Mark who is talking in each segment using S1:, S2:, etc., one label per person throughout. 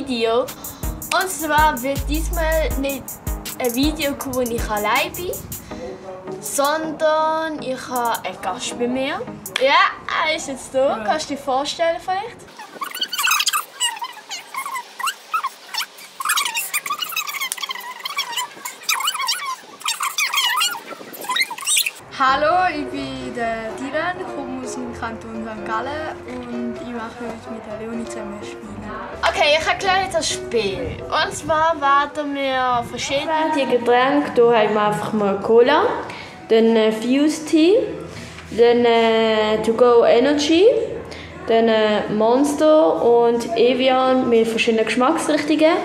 S1: Video. Und zwar wird diesmal nicht ein Video kommen, wo ich allein bin, sondern ich habe einen Gast bei mir. Ja, er ist jetzt da. Ja. Kannst du dir vorstellen vielleicht?
S2: Hallo, ich bin der Dylan, ich komme aus dem Kanton St. Gallen und ich mache heute mit der Leonie zusammen ein Spiel.
S1: Okay, ich erkläre jetzt das Spiel. Und zwar werden wir verschiedene Getränke. Hier haben wir einfach mal Cola, dann Fuse Tea, dann To Go Energy, dann Monster und Evian mit verschiedenen Geschmacksrichtungen.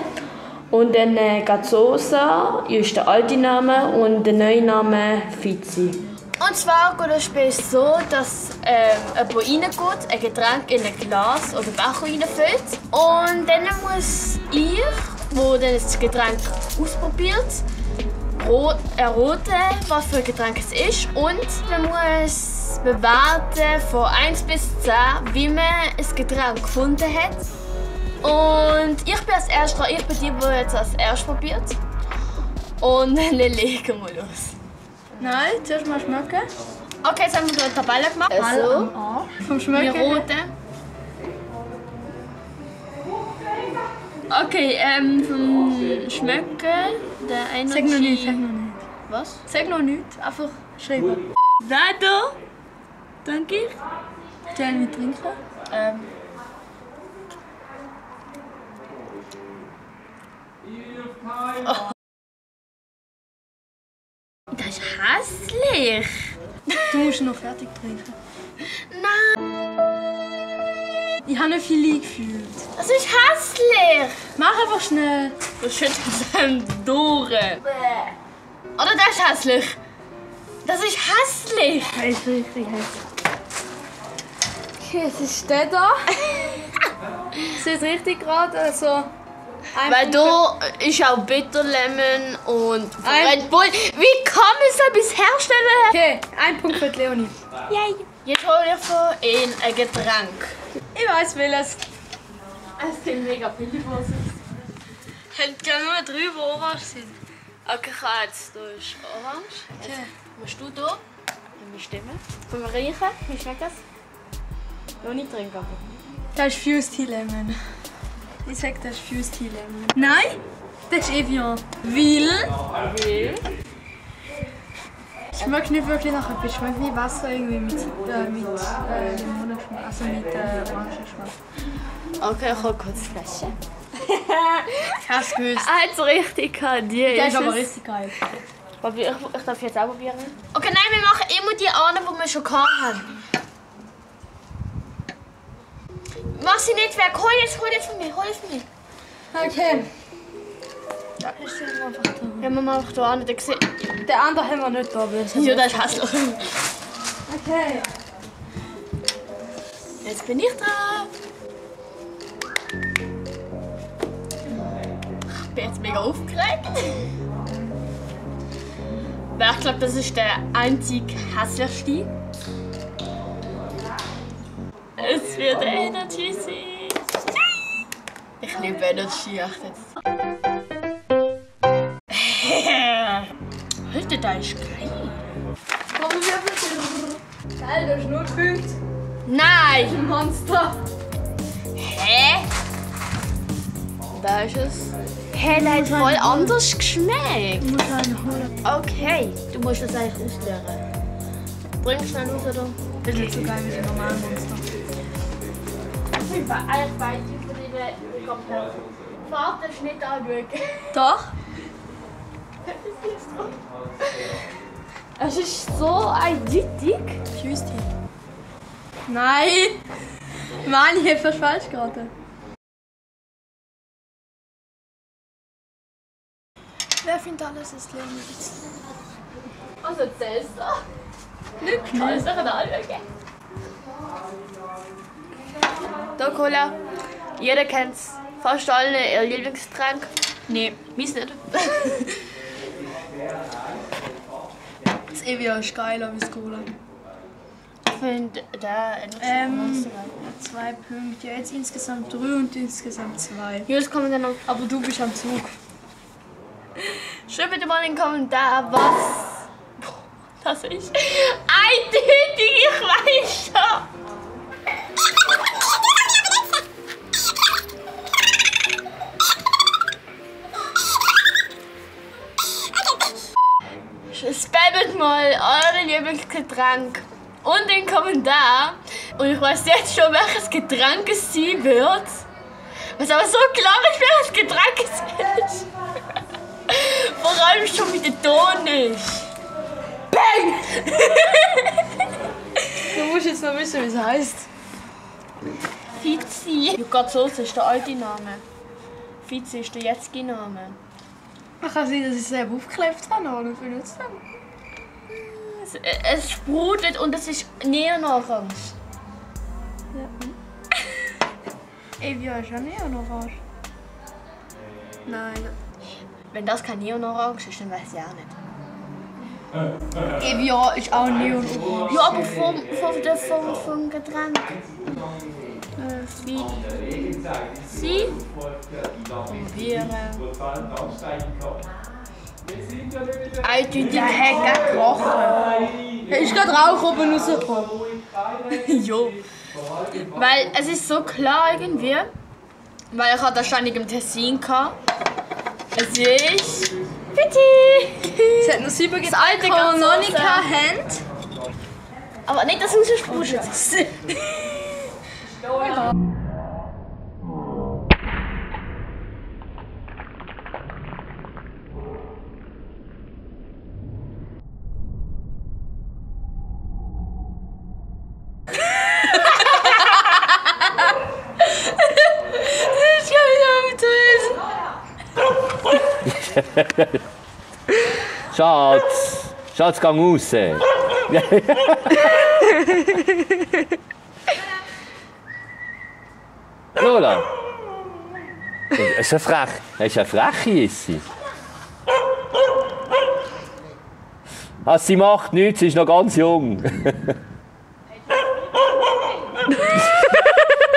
S1: Und dann Gazosa ist der alte Name und der neue Name Fizzi. Und zwar geht das Spiel so, dass jemand reingeht, ein Getränk in ein Glas oder Becher reinfüllt. Und dann muss ich, der dann das Getränk ausprobiert, erraten, was für ein Getränk es ist. Und man muss bewerten von 1 bis 10, wie man ein Getränk gefunden hat. Und ich bin als Erster, ich bin die jetzt als Erstes probiert. Und dann legen wir los.
S2: Nein, zuerst mal schmecken.
S1: Okay, jetzt haben wir eine Tabelle gemacht.
S2: Also, am Arsch. Vom Schmecken.
S1: Die rote. Okay, vom Schmecken, der eine.
S2: Sag noch nicht, sag noch nicht.
S1: Was?
S2: Sag noch nicht, einfach schreiben.
S1: Da, da. Danke.
S2: Soll ich trinken?
S1: Oh. Das ist hässlich.
S2: Du musst noch fertig trinken.
S1: Nein.
S2: Ich habe nicht viel eingefühlt.
S1: Das ist hässlich.
S2: Mach einfach schnell.
S1: Du schüttest einen durch. Oder das ist hässlich. Das ist hässlich.
S2: Das ist richtig hässlich. Okay, es ist der da. Es ist richtig gerade, also...
S1: Weil da ist auch Bitter Lemon und Red Bull. Wie kann man so etwas herstellen?
S2: Okay, 1 Punkt für die Leonie.
S1: Yay. Jetzt hole ich von Ihnen ein Getränk.
S2: Ich weiß welches.
S1: Es sind mega viele Bosse.
S2: Hätte ja nur drüber orange sind.
S1: Okay, ich habe jetzt hier ist orange. Jetzt musst du hier bestimmen. Von mir riechen. Wie schmeckt das? Noch nicht trinken.
S2: Das ist Fuse Tea Lemon. Ich sag, das ist Fuse Tea Lemon. Nein, das ist Evian. Weil? Es schmeckt nicht wirklich nach etwas. Es schmeckt wie Wasser irgendwie mit Limonengeschmack. Also mit Orangengeschmack.
S1: Okay, ich hole kurz die Flasche.
S2: Ich hab's gewusst.
S1: Ah, jetzt richtig gehabt. Die
S2: ist aber richtig geil.
S1: Ich darf jetzt auch probieren. Okay, nein, wir machen immer die anderen, die wir schon haben. Mach sie nicht weg. Hol jetzt von mir.
S2: Okay.
S1: Ja, ist einfach da. Ja, wir machen da an.
S2: Der andere haben wir nicht da.
S1: Ja, das ist hässlich.
S2: Okay.
S1: Jetzt bin ich dran. Ich bin jetzt mega aufgeregt. Weil ich glaube, das ist der einzig hässlichste. Es wird Energy sein. Ich liebe Energy, echt jetzt. Alter, das ist geil.
S2: Warum wir geil, das ist nur Punkte.
S1: Nein!
S2: Ein Monster.
S1: Hä? Da ist es. Hä, der hat voll anders geschmeckt.
S2: Ich muss einen holen.
S1: Okay, du musst das eigentlich ausleeren. Bring schnell raus, oder?
S2: Das ist nicht so geil wie die normalen Monster.
S1: Ich war eigentlich beide von denen komplett. Fahrt den Schnitt anschauen.
S2: Doch?
S1: Es ist so eindeutig.
S2: Fuse Tea. Nein! Mann, ich habe was falsch geraten. Wer findet alles ist Leonie?
S1: Also zählst du?
S2: Wirklich?
S1: Alles noch anschauen. Da Cola. Jeder kennt's. Fast alle ihr Lieblingstrank. Nee, mies nicht.
S2: Das Evian ist geiler wie das Cola.
S1: finde da
S2: 2 Punkte. Jetzt insgesamt 3 und insgesamt 2.
S1: Jetzt kommen dann noch.
S2: Aber du bist am Zug.
S1: Schreibt bitte mal in den Kommentaren, was das ist. Eindeutig, ich weiß schon. Spammt mal eure Lieblingsgetränk und den Kommentar. Und ich weiß jetzt schon, welches Getränk es sein wird. Was aber so klar ist, welches Getränk es ist. Vor allem schon mit dem Ton ist. Bang!
S2: Du musst jetzt noch wissen, wie es heisst.
S1: Fizi. Joghurt Soße ist der alte Name. Fizi ist der jetzige Name.
S2: Man kann sein, dass ich es selber aufgeklebt habe und benutzt habe.
S1: Es sprudelt und es ist neonorange.
S2: Ja. Evian ist ja neonorange. Nein.
S1: Wenn das kein neonorange ist, dann weiß ich auch nicht.
S2: Evian ist auch neonorange.
S1: Ja, aber vom Getränk. Sie probieren.
S2: Der hat gerade gerochen. Er ist gerade Rauch oben rausgekommen.
S1: Jo. Weil es ist so klar irgendwie. Weil ich hatte das ständig im Tessin gehabt. Es ist. Bitte!
S2: Es hat noch 7
S1: Das alte
S2: Canonica Hand.
S1: Aber nicht, dass es sprudelt.
S3: Schatz! Schatz, geh raus! Lola! Es ist frech. Es ist eine freche Jessi. Was sie macht, nichts, sie ist noch ganz jung.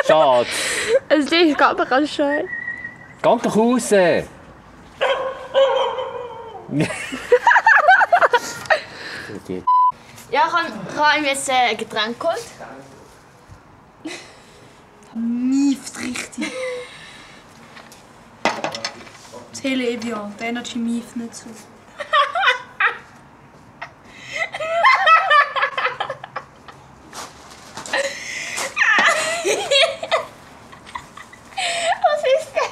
S3: Schatz!
S1: Es ist gerade ganz schön.
S3: Geh doch raus!
S1: Ja, ich habe ihm jetzt ein Getränk geholt.
S2: Mieft richtig. Das helle Evian, der Energy mieft nicht so.
S1: Was ist das?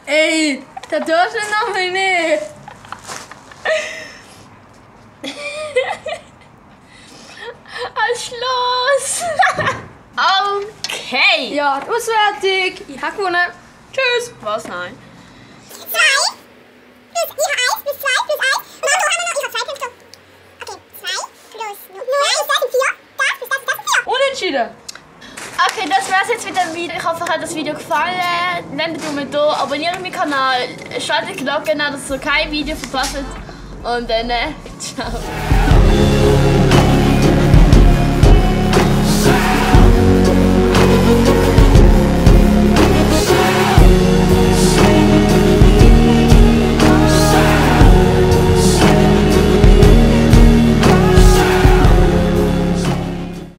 S2: Ey, das darfst du noch mal nicht.
S1: Als Schluss! Okay!
S2: Ja, du bist fertig. Ich habe gewonnen. Tschüss.
S1: Was? Nein.
S4: 2 plus I1 plus 2 plus 1. Und dann haben wir noch, ich habe 2 Punkte. Okay, 2 plus 0 ist das 4. Das plus das ist das 4.
S2: Unentschieden.
S1: Okay, das war's jetzt mit dem Video. Ich hoffe, euch hat das Video gefallen. Nehmt den Daumen da, abonniert meinen Kanal, schaltet die Glocke an, dass ihr kein Video verpasst. Und dann, ciao.